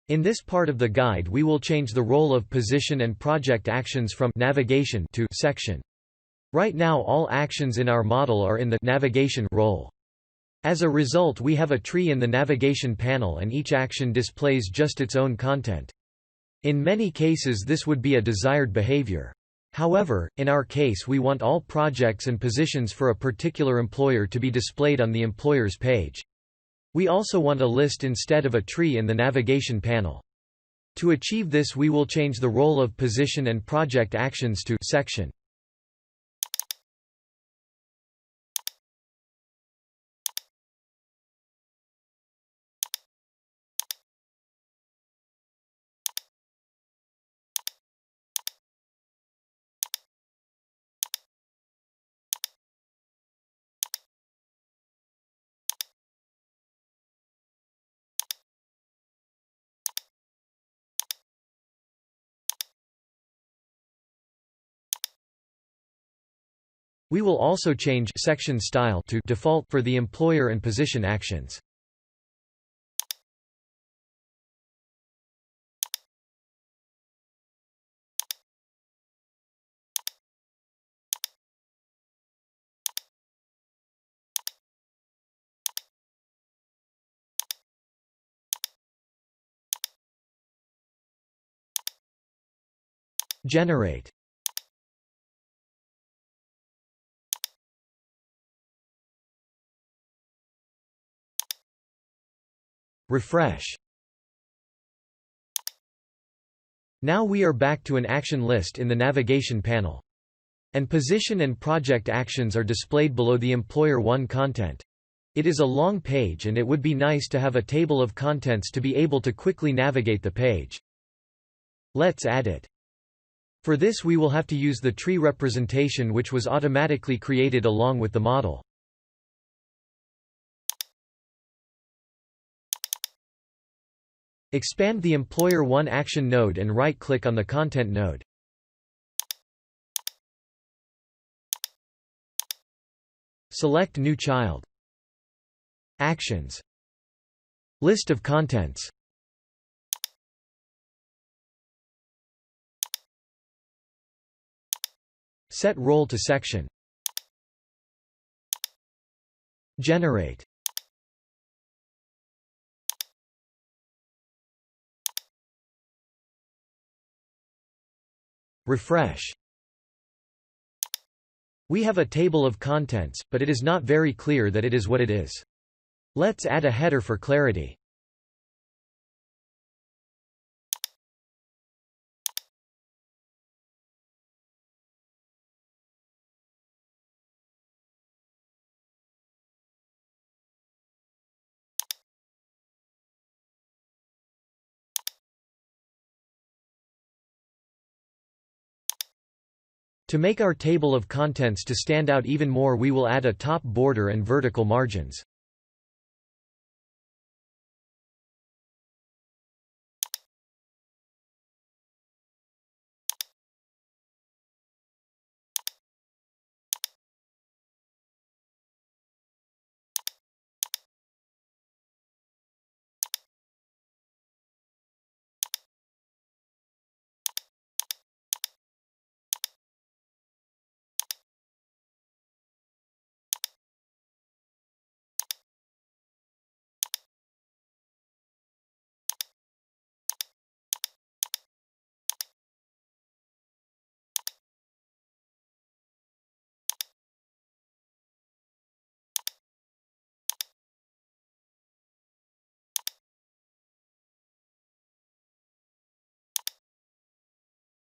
In this part of the guide we will change the role of position and project actions from navigation to section. Right now all actions in our model are in the navigation role. As a result we have a tree in the navigation panel and each action displays just its own content. In many cases this would be a desired behavior. However, in our case we want all projects and positions for a particular employer to be displayed on the employer's page. We also want a list instead of a tree in the navigation panel. To achieve this we will change the role of position and project actions to section. We will also change section style to default for the employer and position actions. Generate. Refresh. Now we are back to an action list in the navigation panel. And position and project actions are displayed below the Employer 1 content. It is a long page and it would be nice to have a table of contents to be able to quickly navigate the page. Let's add it. For this we will have to use the tree representation which was automatically created along with the model. Expand the Employer 1 action node and right-click on the Content node. Select New Child. Actions. List of contents. Set role to section. Generate. Refresh. We have a table of contents, but it is not very clear that it is what it is. Let's add a header for clarity. To make our table of contents to stand out even more we will add a top border and vertical margins.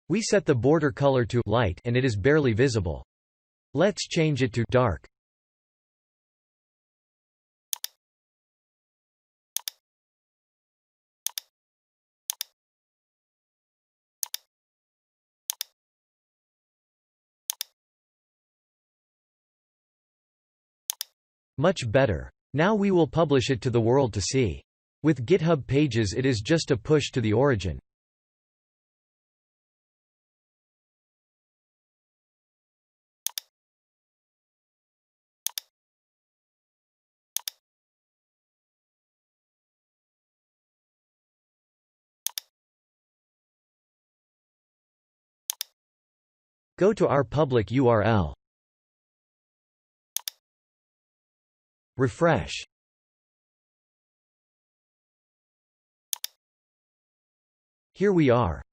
We set the border color to light and it is barely visible. Let's change it to dark. Much better. Now we will publish it to the world to see. With GitHub Pages it is just a push to the origin. Go to our public URL. Refresh. Here we are.